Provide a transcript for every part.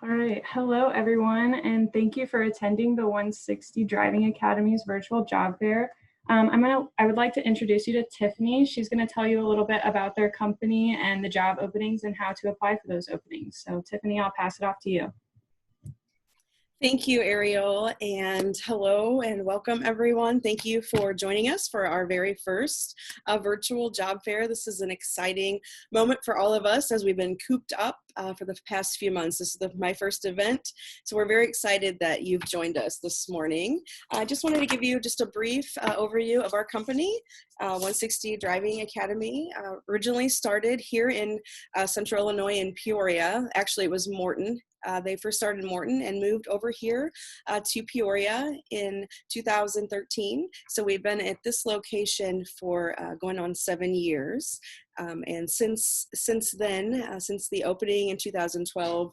All right. Hello, everyone, and thank you for attending the 160 Driving Academy's virtual job fair. I would like to introduce you to Tiffany. She's going to tell you a little bit about their company and the job openings and how to apply for those openings. So Tiffany, I'll pass it off to you. Thank you, Ariel, and hello and welcome everyone. Thank you for joining us for our very first virtual job fair. This is an exciting moment for all of us as we've been cooped up for the past few months. This is my first event, so we're very excited that you've joined us this morning. I just wanted to give you just a brief overview of our company. 160 Driving Academy originally started here in Central Illinois in Peoria. Actually, it was Morton. They first started in Morton and moved over here to Peoria in 2013. So we've been at this location for going on 7 years. And since then, since the opening in 2012,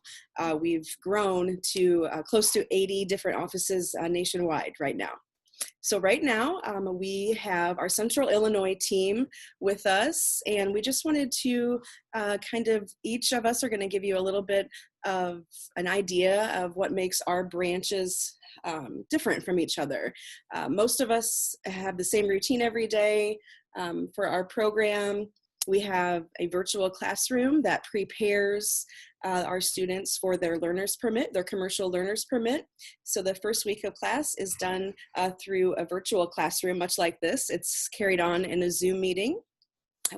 we've grown to close to 80 different offices nationwide right now. So right now, we have our Central Illinois team with us, and we just wanted to each of us are going to give you a little bit of an idea of what makes our branches different from each other. Most of us have the same routine every day. For our program, we have a virtual classroom that prepares our students for their learner's permit, their commercial learner's permit. So the first week of class is done through a virtual classroom, much like this. It's carried on in a Zoom meeting.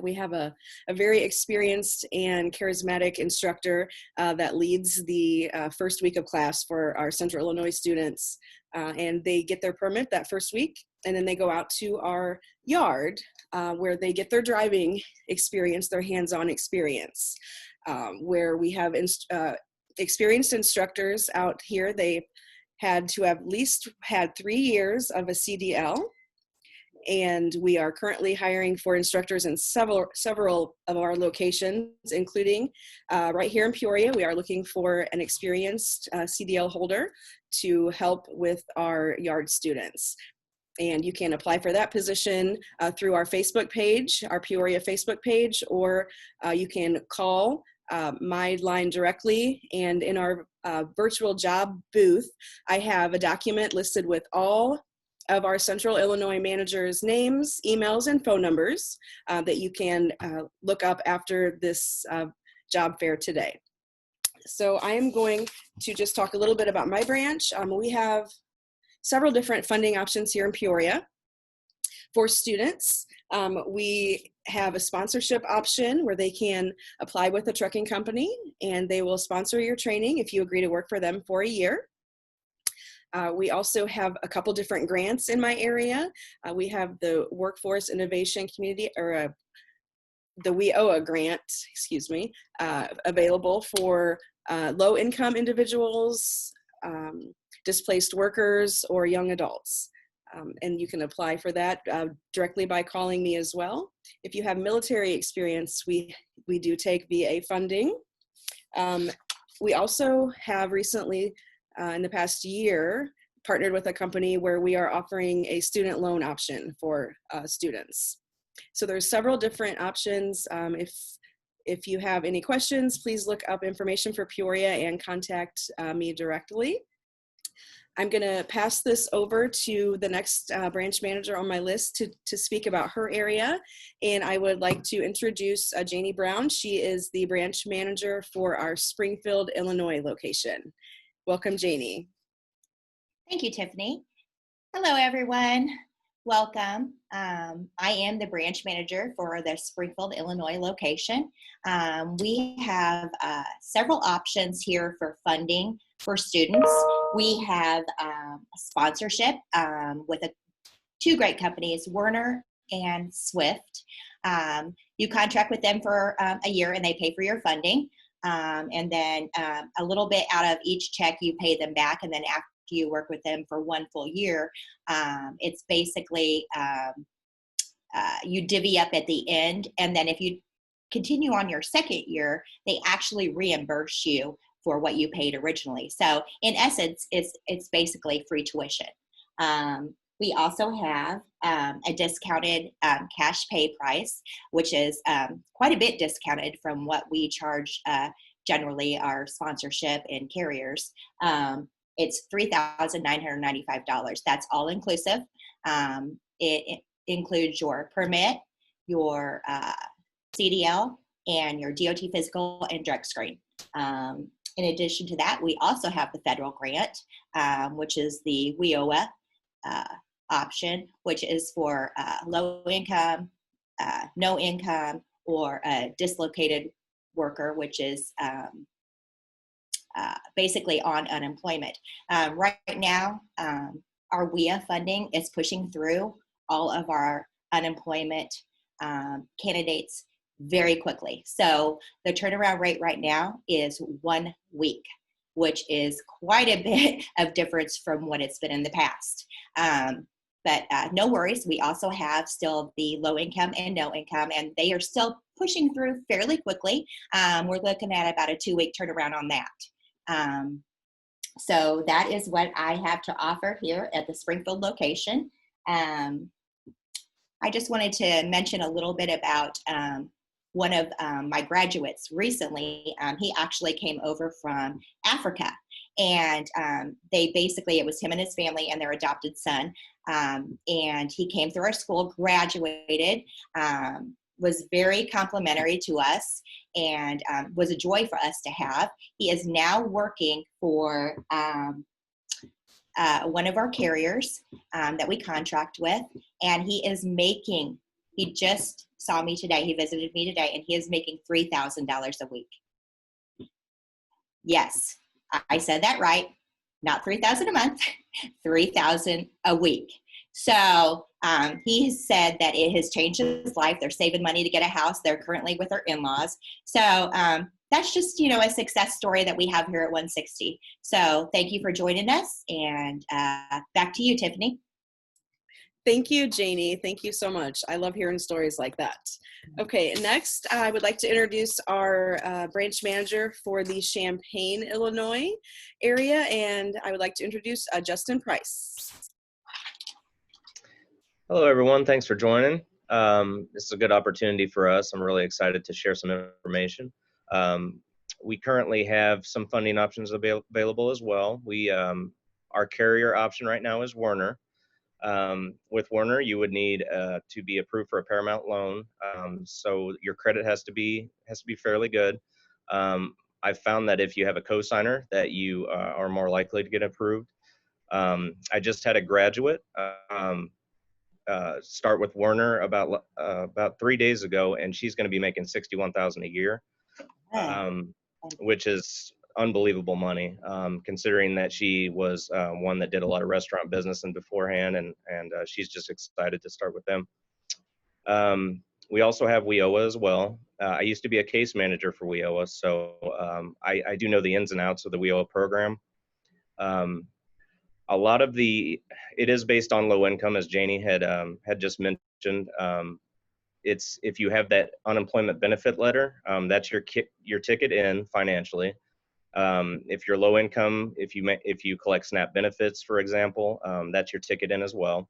We have a very experienced and charismatic instructor that leads the first week of class for our Central Illinois students. And they get their permit that first week, and then they go out to our yard where they get their driving experience, their hands-on experience, where we have experienced instructors out here. They had to have at least had 3 years of a CDL. And we are currently hiring for instructors in several of our locations, including right here in Peoria. We are looking for an experienced CDL holder to help with our yard students. And you can apply for that position through our Facebook page, our Peoria Facebook page, or you can call my line directly. And in our virtual job booth, I have a document listed with all of our Central Illinois managers' names, emails, and phone numbers that you can look up after this job fair today. So I am going to just talk a little bit about my branch. We have several different funding options here in Peoria. For students, we have a sponsorship option where they can apply with a trucking company, and they will sponsor your training if you agree to work for them for a year. We also have a couple different grants in my area. We have the Workforce Innovation Community, or the WIOA grant, available for low-income individuals, displaced workers, or young adults. And you can apply for that directly by calling me as well. If you have military experience, we do take VA funding. We also have recently, in the past year, partnered with a company where we are offering a student loan option for students. So there's several different options. If you have any questions, please look up information for Peoria and contact me directly. I'm going to pass this over to the next branch manager on my list to speak about her area. And I would like to introduce Janie Brown. She is the branch manager for our Springfield, Illinois location. Welcome, Janie. Thank you, Tiffany. Hello, everyone. Welcome. I am the branch manager for the Springfield, Illinois location. We have several options here for funding for students. We have sponsorship with two great companies, Werner and Swift. You contract with them for a year and they pay for your funding. And then a little bit out of each check you pay them back, and then after you work with them for 1 full year, it's basically you divvy up at the end, and then if you continue on your second year, they actually reimburse you for what you paid originally. So in essence, it's basically free tuition. We also have a discounted cash pay price, which is quite a bit discounted from what we charge generally our sponsorship and carriers, it's $3,995. That's all inclusive. It includes your permit, your CDL, and your DOT physical and drug screen. In addition to that, we also have the federal grant, which is the WIOA option, which is for low income, no income, or a dislocated worker, which is basically on unemployment. Right now, our WIA funding is pushing through all of our unemployment candidates very quickly. So the turnaround rate right now is 1 week, which is quite a bit of difference from what it's been in the past. But no worries, we also have still the low income and no income, and they are still pushing through fairly quickly. We're looking at about a 2-week turnaround on that. So that is what I have to offer here at the Springfield location. I just wanted to mention a little bit about one of my graduates recently. He actually came over from Africa, and they basically, it was him and his family and their adopted son, and he came through our school, graduated, was very complimentary to us, and was a joy for us to have. He is now working for one of our carriers that we contract with, and he just saw me today, he visited me today, and he is making $3,000 a week. Yes, I said that right, not $3,000 a month, $3,000 a week. So he said that it has changed his life. They're saving money to get a house. They're currently with their in-laws. So that's just, a success story that we have here at 160. So thank you for joining us, and back to you, Tiffany. Thank you, Janie. Thank you so much. I love hearing stories like that. Okay, next I would like to introduce our branch manager for the Champaign, Illinois area, and I would like to introduce Justin Price. Hello, everyone. Thanks for joining. This is a good opportunity for us. I'm really excited to share some information. We currently have some funding options available as well. Our carrier option right now is Werner. With Werner, you would need to be approved for a Paramount loan, so your credit has to be fairly good. I've found that if you have a cosigner, that you are more likely to get approved. I just had a graduate start with Werner about 3 days ago, and she's going to be making $61,000 a year, which is unbelievable money, considering that she was one that did a lot of restaurant business and beforehand, and she's just excited to start with them. We also have WIOA as well. I used to be a case manager for WIOA, so I do know the ins and outs of the WIOA program. A lot of it is based on low income, as Janie had just mentioned. It's if you have that unemployment benefit letter, that's your ticket in financially. If you're low income, if you collect SNAP benefits, for example, that's your ticket in as well.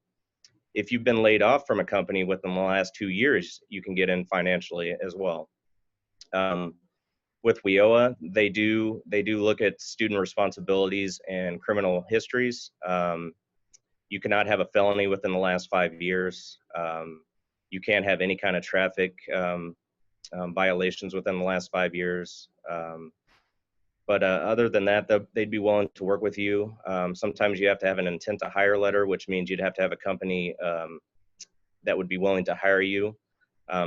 If you've been laid off from a company within the last 2 years, you can get in financially as well. With WIOA, they do look at student responsibilities and criminal histories. You cannot have a felony within the last 5 years. You can't have any kind of traffic violations within the last 5 years. But other than that, they'd be willing to work with you. Sometimes you have to have an intent to hire letter, which means you'd have to have a company that would be willing to hire you.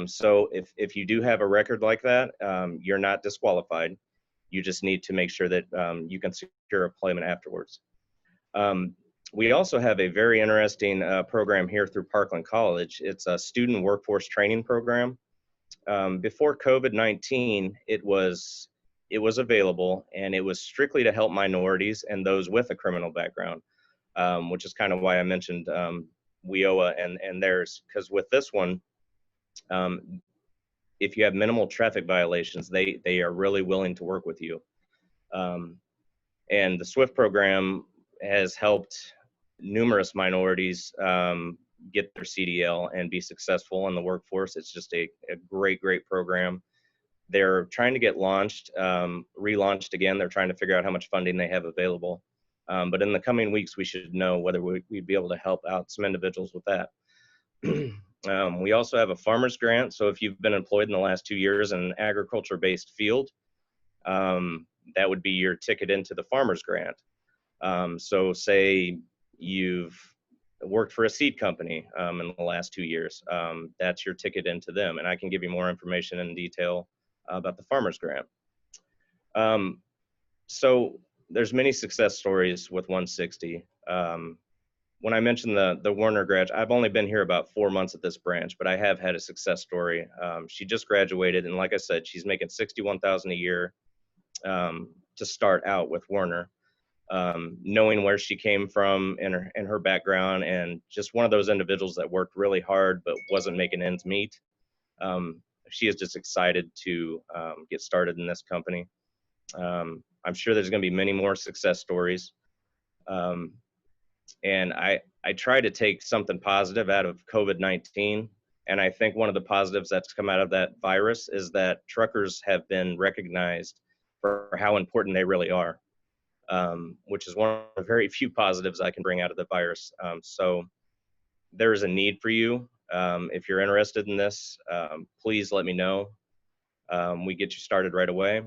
So if you do have a record like that, you're not disqualified. You just need to make sure that you can secure employment afterwards. We also have a very interesting program here through Parkland College. It's a student workforce training program. Before COVID-19, it was available, and it was strictly to help minorities and those with a criminal background, which is kind of why I mentioned WIOA and theirs, because with this one, if you have minimal traffic violations, they are really willing to work with you. And the SWIFT program has helped numerous minorities get their CDL and be successful in the workforce. It's just a great program. They're trying to get relaunched again. They're trying to figure out how much funding they have available. But in the coming weeks, we should know whether we'd be able to help out some individuals with that. We also have a farmer's grant. So if you've been employed in the last 2 years in an agriculture-based field, that would be your ticket into the farmer's grant. So say you've worked for a seed company in the last 2 years, that's your ticket into them. And I can give you more information in detail about the farmer's grant. So there's many success stories with 160. When I mentioned the Warner grad, I've only been here about 4 months at this branch, but I have had a success story. She just graduated, and like I said, she's making $61,000 a year to start out with Warner. Knowing where she came from and her background, and just one of those individuals that worked really hard but wasn't making ends meet. She is just excited to get started in this company. I'm sure there's going to be many more success stories. And I try to take something positive out of COVID-19. And I think one of the positives that's come out of that virus is that truckers have been recognized for how important they really are, which is one of the very few positives I can bring out of the virus. So there is a need for you. If you're interested in this, please let me know. We get you started right away.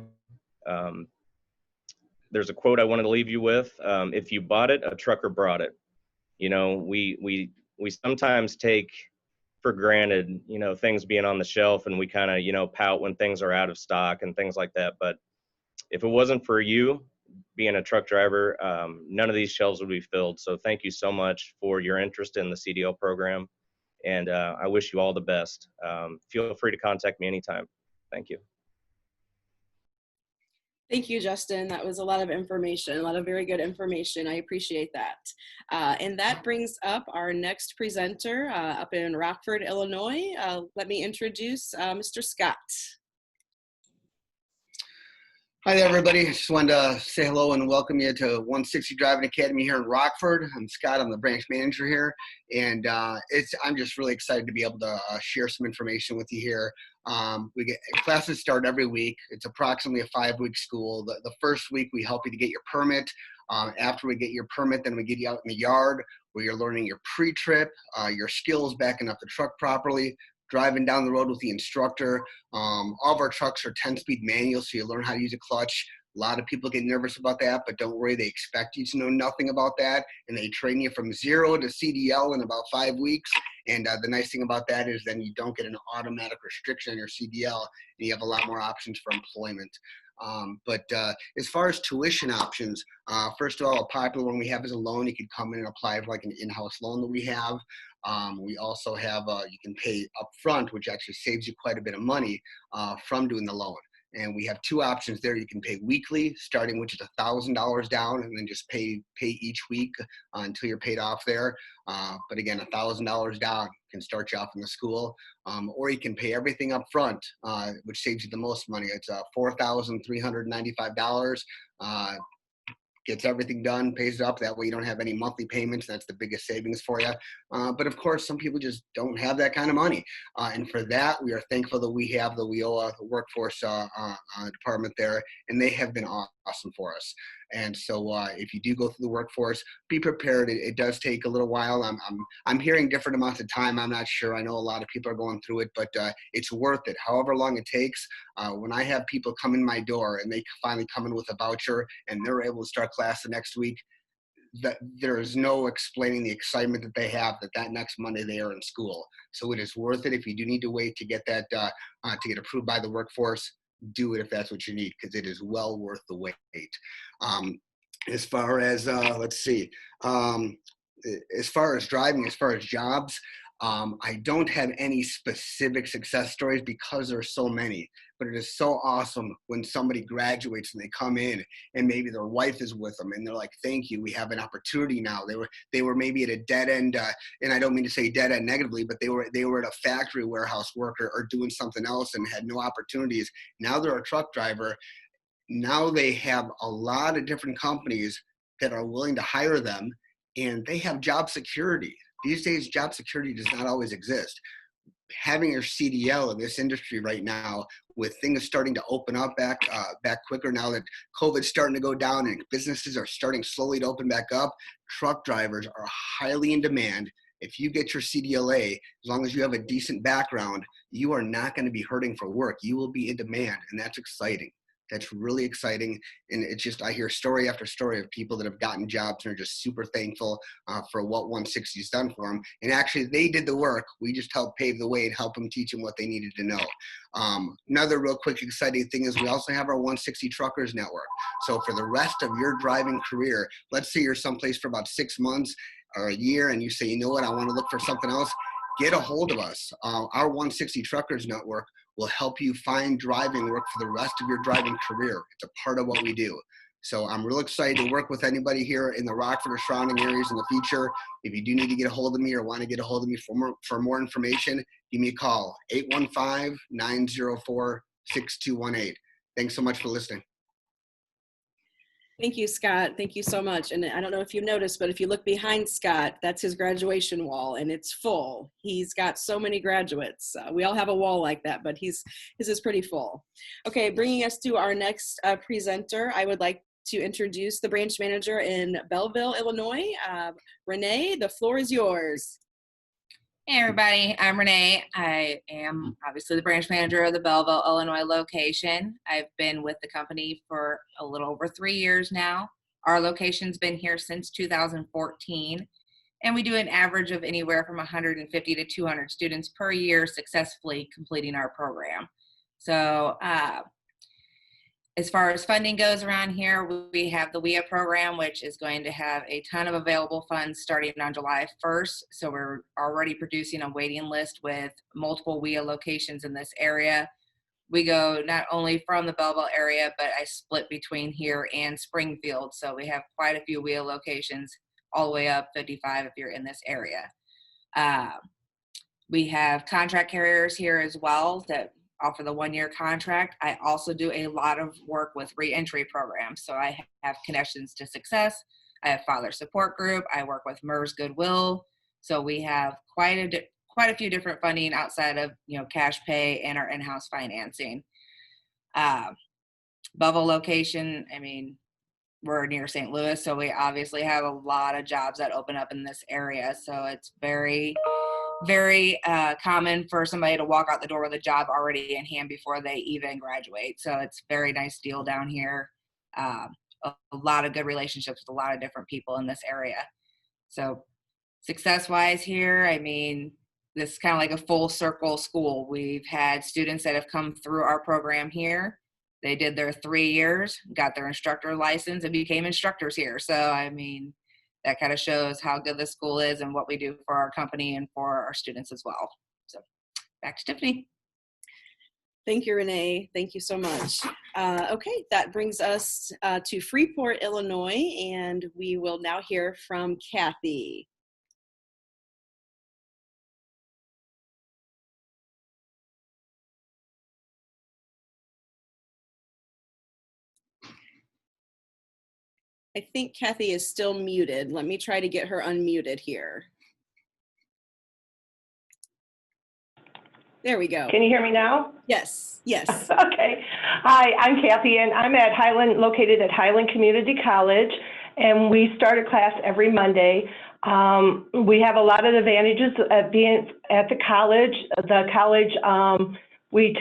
There's a quote I wanted to leave you with. If you bought it, a trucker brought it. You know, we sometimes take for granted, you know, things being on the shelf, and we kind of, you know, pout when things are out of stock and things like that. But if it wasn't for you being a truck driver, none of these shelves would be filled. So thank you so much for your interest in the CDL program. And I wish you all the best. Feel free to contact me anytime. Thank you. Thank you, Justin. That was a lot of information, a lot of very good information. I appreciate that. And that brings up our next presenter up in Rockford, Illinois. Let me introduce Mr. Scott. Hi there, everybody. I just wanted to say hello and welcome you to 160 Driving Academy here in Rockford. I'm Scott. I'm the branch manager here, and I'm just really excited to be able to share some information with you here. We get classes start every week. It's approximately a 5-week school. The first week we help you to get your permit. After we get your permit, then we get you out in the yard where you're learning your pre-trip, your skills backing up the truck properly, driving down the road with the instructor. All of our trucks are 10-speed manual, so you learn how to use a clutch. A lot of people get nervous about that, but don't worry, they expect you to know nothing about that, and they train you from 0 to CDL in about 5 weeks. And the nice thing about that is then you don't get an automatic restriction on your CDL, and you have a lot more options for employment. But as far as tuition options, first of all, a popular one we have is a loan. You could come in and apply for like an in-house loan that we have. We also have, you can pay up front, which actually saves you quite a bit of money from doing the loan. And we have 2 options there. You can pay weekly, starting with just $1,000 down, and then just pay each week until you're paid off there. But again, $1,000 down can start you off in the school. Or you can pay everything up front, which saves you the most money. It's $4,395. Gets everything done, pays it up. That way you don't have any monthly payments. That's the biggest savings for you. But of course, some people just don't have that kind of money. And for that, we are thankful that we have the WIOA workforce department there, and they have been awesome for us. And so if you do go through the workforce, be prepared. It does take a little while. I'm hearing different amounts of time. I'm not sure. I know a lot of people are going through it, but it's worth it. However long it takes. When I have people come in my door and they finally come in with a voucher and they're able to start class the next week, that there is no explaining the excitement that they have that next Monday they are in school. So it is worth it. If you do need to wait to get that to get approved by the workforce, do it if that's what you need, because it is well worth the wait. As far as let's see, as far as driving, as far as jobs, I don't have any specific success stories because there's so many, but it is so awesome when somebody graduates and they come in and maybe their wife is with them and they're like, thank you, we have an opportunity now. They were maybe at a dead end, and I don't mean to say dead end negatively, but they were at a factory warehouse worker or doing something else and had no opportunities. Now they're a truck driver. Now they have a lot of different companies that are willing to hire them, and they have job security. These days, job security does not always exist. having your CDL in this industry right now, with things starting to open up back quicker now that COVID's starting to go down and businesses are starting slowly to open back up, truck drivers are highly in demand. If you get your CDLA, as long as you have a decent background, you are not going to be hurting for work. You will be in demand, and that's exciting. That's really exciting. And it's just, I hear story after story of people that have gotten jobs and are just super thankful for what 160's done for them. And actually, they did the work. We just helped pave the way and help them, teach them what they needed to know. Another real quick exciting thing is we also have our 160 Truckers Network. So for the rest of your driving career, let's say you're someplace for about 6 months or a year and you say, you know what, I want to look for something else, get a hold of us. Our 160 Truckers Network will help you find driving work for the rest of your driving career. It's a part of what we do. So I'm real excited to work with anybody here in the Rockford or surrounding areas in the future. If you do need to get a hold of me or want to get a hold of me for more information, give me a call, 815-904-6218. Thanks so much for listening. Thank you, Scott. Thank you so much. And I don't know if you noticed, but if you look behind Scott, that's his graduation wall, and it's full. He's got so many graduates. We all have a wall like that, but his is pretty full. Okay, bringing us to our next presenter, I would like to introduce the branch manager in Belleville, Illinois. Renee, the floor is yours. Hey everybody, I'm Renee. I am obviously the branch manager of the Belleville, Illinois location. I've been with the company for a little over 3 years now. Our location's been here since 2014, and we do an average of anywhere from 150 to 200 students per year successfully completing our program. So as far as funding goes around here, we have the WIA program, which is going to have a ton of available funds starting on July 1st. So we're already producing a waiting list with multiple WIA locations in this area. We go not only from the Belleville area, but I split between here and Springfield. So we have quite a few WIA locations all the way up 55 if you're in this area. We have contract carriers here as well that offer the 1-year contract. I also do a lot of work with reentry programs. So I have Connections to Success. I have Father Support Group. I work with MERS Goodwill. So we have quite a few different funding outside of, cash pay and our in-house financing. Belleville location, we're near St. Louis, so we obviously have a lot of jobs that open up in this area. So it's very common for somebody to walk out the door with a job already in hand before they even graduate. So it's a very nice deal down here. A lot of good relationships with a lot of different people in this area. So success-wise here, this is kind of like a full circle school. We've had students that have come through our program here. They did their 3 years, got their instructor license, and became instructors here. So, that kind of shows how good the school is and what we do for our company and for our students as well. So back to Tiffany. Thank you, Renee. Thank you so much. Okay, that brings us to Freeport, Illinois, and we will now hear from Kathy. I think Kathy is still muted. Let me try to get her unmuted here. There we go. Can you hear me now? Yes, yes. Okay. Hi, I'm Kathy, and I'm located at Highland Community College, and we start a class every Monday. We have a lot of advantages of being at the college. The college, we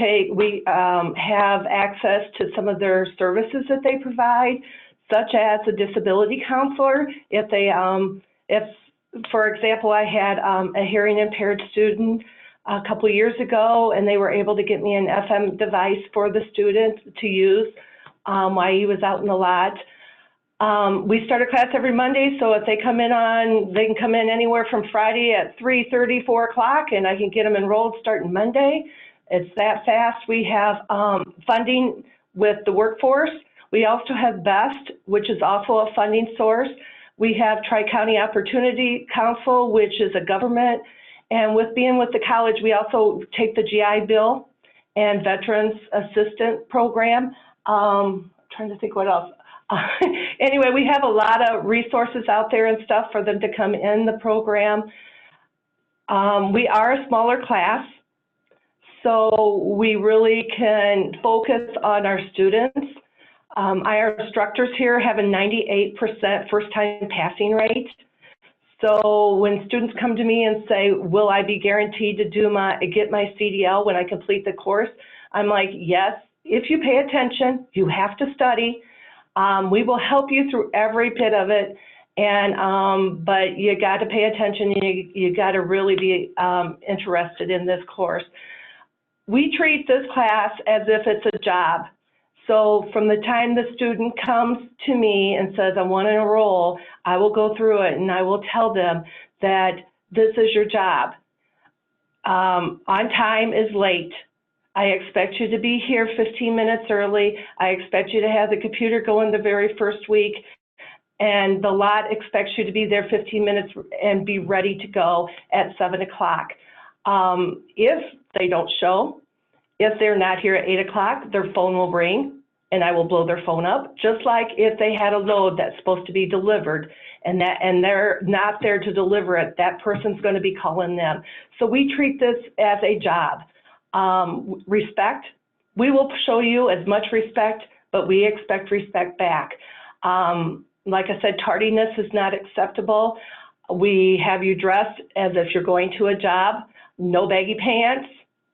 have access to some of their services that they provide, such as a disability counselor. If for example, I had a hearing impaired student a couple of years ago, and they were able to get me an FM device for the student to use while he was out in the lot. We start a class every Monday, so if they come in they can come in anywhere from Friday at 3:30, 4 o'clock, and I can get them enrolled starting Monday. It's that fast. We have funding with the workforce. We also have BEST, which is also a funding source. We have Tri-County Opportunity Council, which is a government. And with being with the college, we also take the GI Bill and Veterans Assistant Program. Trying to think what else. Anyway, we have a lot of resources out there and stuff for them to come in the program. We are a smaller class. so we really can focus on our students. Our instructors here have a 98% first-time passing rate. So when students come to me and say, will I be guaranteed to get my CDL when I complete the course? I'm like, yes, if you pay attention, you have to study. We will help you through every bit of it. And, but you got to pay attention. You got to really be interested in this course. We treat this class as if it's a job. So from the time the student comes to me and says, I want to enroll, I will go through it and I will tell them that this is your job. On time is late. I expect you to be here 15 minutes early. I expect you to have the computer going the very first week. And the lot expects you to be there 15 minutes and be ready to go at 7 o'clock. If they don't show, if they're not here at 8 o'clock, their phone will ring and I will blow their phone up, just like if they had a load that's supposed to be delivered and they're not there to deliver it, that person's going to be calling them. So we treat this as a job. Respect, we will show you as much respect, but we expect respect back. Like I said, tardiness is not acceptable. We have you dressed as if you're going to a job, no baggy pants,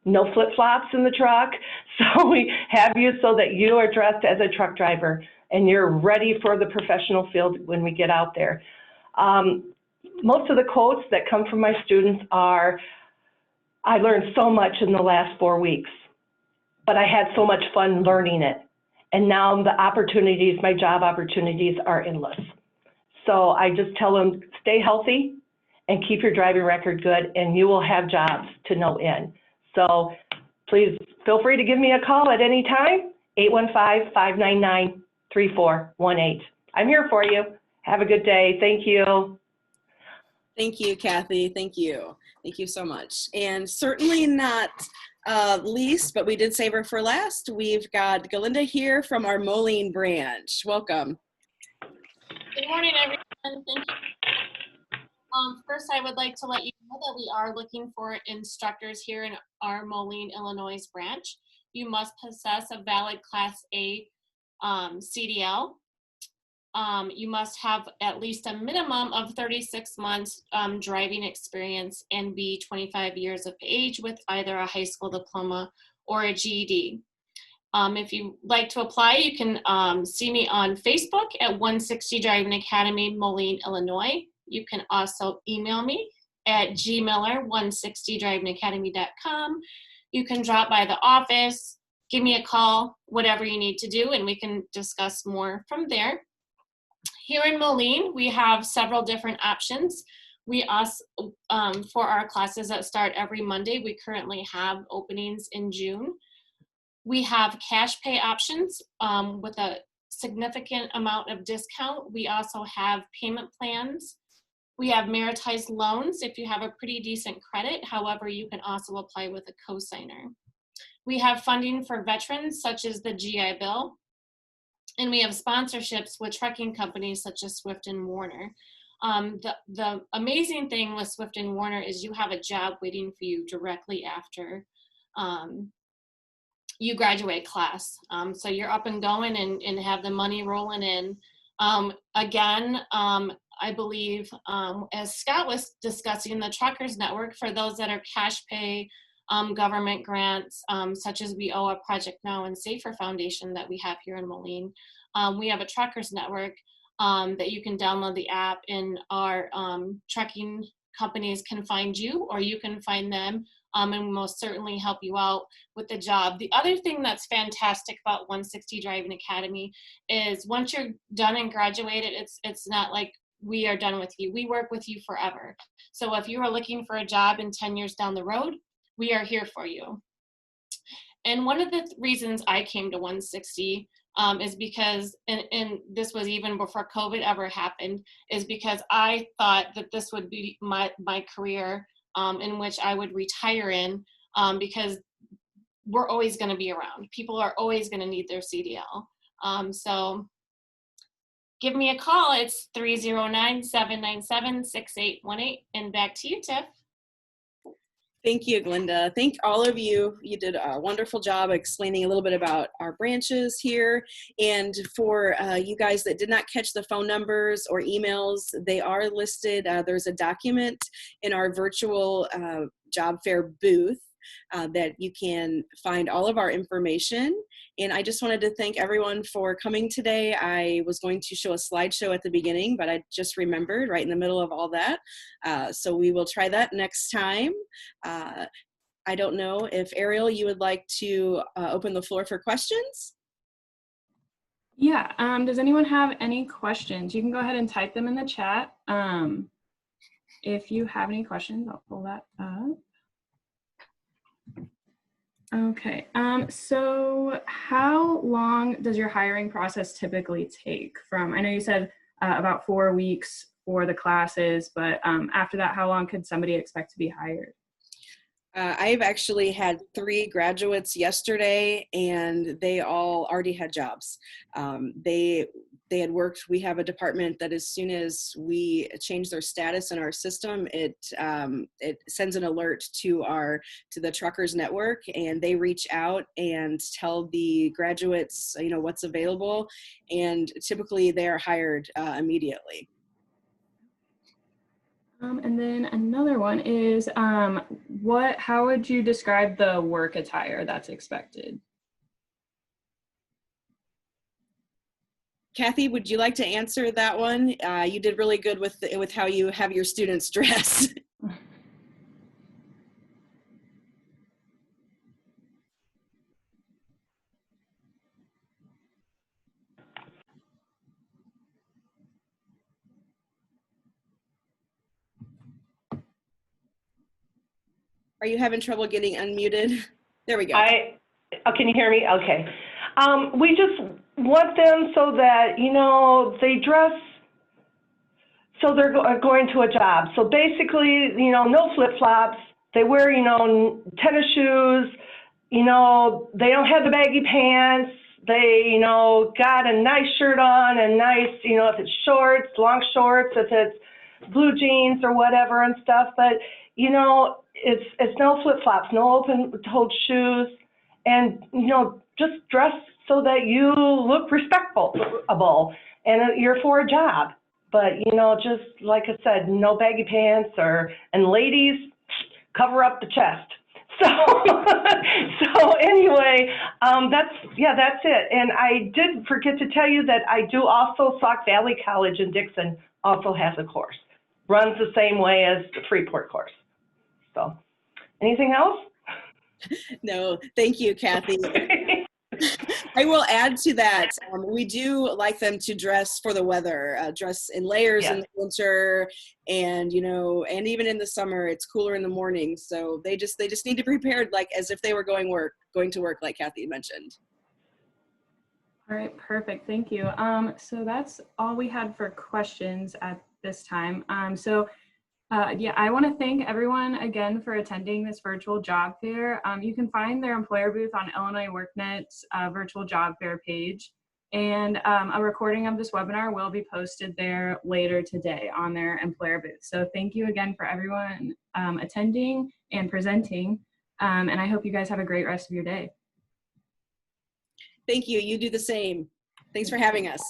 no flip-flops in the truck. So we have you so that you are dressed as a truck driver and you're ready for the professional field when we get out there. Most of the quotes that come from my students are, I learned so much in the last 4 weeks, but I had so much fun learning it. And now the opportunities, my job opportunities are endless. So I just tell them, stay healthy and keep your driving record good and you will have jobs to no end. So please feel free to give me a call at any time, 815-599-3418. I'm here for you. Have a good day. Thank you. Thank you, Kathy. Thank you. Thank you so much. And certainly not least, but we did save her for last. We've got Galinda here from our Moline branch. Welcome. Good morning, everyone. Thank you. First, I would like to let you know that we are looking for instructors here in our Moline, Illinois branch. You must possess a valid Class A CDL. You must have at least a minimum of 36 months driving experience and be 25 years of age with either a high school diploma or a GED. If you'd like to apply, you can see me on Facebook at 160 Driving Academy, Moline, Illinois. You can also email me at gmiller160drivingacademy.com. You can drop by the office, give me a call, whatever you need to do, and we can discuss more from there. Here in Moline, we have several different options. We also, for our classes that start every Monday, we currently have openings in June. We have cash pay options with a significant amount of discount. We also have payment plans. We have meritized loans if you have a pretty decent credit. However, you can also apply with a cosigner. We have funding for veterans such as the GI Bill. And we have sponsorships with trucking companies such as Swift and Warner. The amazing thing with Swift and Warner is you have a job waiting for you directly after you graduate class. So you're up and going and have the money rolling in. I believe, as Scott was discussing, the Truckers Network, for those that are cash pay government grants, such as we owe a Project Now and Safer Foundation that we have here in Moline. We have a Truckers Network that you can download the app, and our trucking companies can find you or you can find them, and we most certainly help you out with the job. The other thing that's fantastic about 160 Driving Academy is once you're done and graduated, it's not like we are done with you. We work with you forever. So if you are looking for a job in 10 years down the road, we are here for you. And one of the reasons I came to 160 is because, and this was even before COVID ever happened, is because I thought that this would be my career in which I would retire in, because we're always going to be around. People are always going to need their CDL. So give me a call. It's 309-797-6818. And back to you, Tiff. Thank you, Glinda. Thank all of you. You did a wonderful job explaining a little bit about our branches here. And for you guys that did not catch the phone numbers or emails, they are listed. There's a document in our virtual job fair booth that you can find all of our information. And I just wanted to thank everyone for coming today. I was going to show a slideshow at the beginning, but I just remembered right in the middle of all that. So we will try that next time. I don't know if Ariel, you would like to open the floor for questions? Yeah, does anyone have any questions? You can go ahead and type them in the chat. If you have any questions, I'll pull that up. Okay, so how long does your hiring process typically take? I know you said about 4 weeks for the classes, but after that, how long could somebody expect to be hired? I've actually had 3 graduates yesterday, and they all already had jobs. They had worked. We have a department that as soon as we change their status in our system, it sends an alert to the truckers network, and they reach out and tell the graduates, what's available, and typically they are hired immediately. And then another one is, how would you describe the work attire that's expected? Kathy, would you like to answer that one? You did really good with how you have your students dress. Are you having trouble getting unmuted? There we go. Can you hear me? Okay. We just want them so that, they dress so they're going to a job. So basically, no flip-flops. They wear, tennis shoes. They don't have the baggy pants. They, got a nice shirt on and nice, if it's shorts, long shorts, if it's blue jeans or whatever and stuff. But, it's no flip-flops, no open-toed shoes, and, just dress so that you look respectable and you're for a job. But, just like I said, no baggy pants and ladies, cover up the chest. So anyway, that's it. And I did forget to tell you that I do also, Sauk Valley College in Dixon also has a course. Runs the same way as the Freeport course. So, anything else? No, thank you, Kathy. I will add to that. We do like them to dress for the weather, dress in layers in the winter, and and even in the summer, it's cooler in the morning. So they just need to be prepared, like as if they were going to work, like Kathy mentioned. All right, perfect. Thank you. So that's all we had for questions at this time. I want to thank everyone again for attending this virtual job fair. You can find their employer booth on Illinois workNet's virtual job fair page. And a recording of this webinar will be posted there later today on their employer booth. So thank you again for everyone attending and presenting. And I hope you guys have a great rest of your day. Thank you. You do the same. Thanks for having us.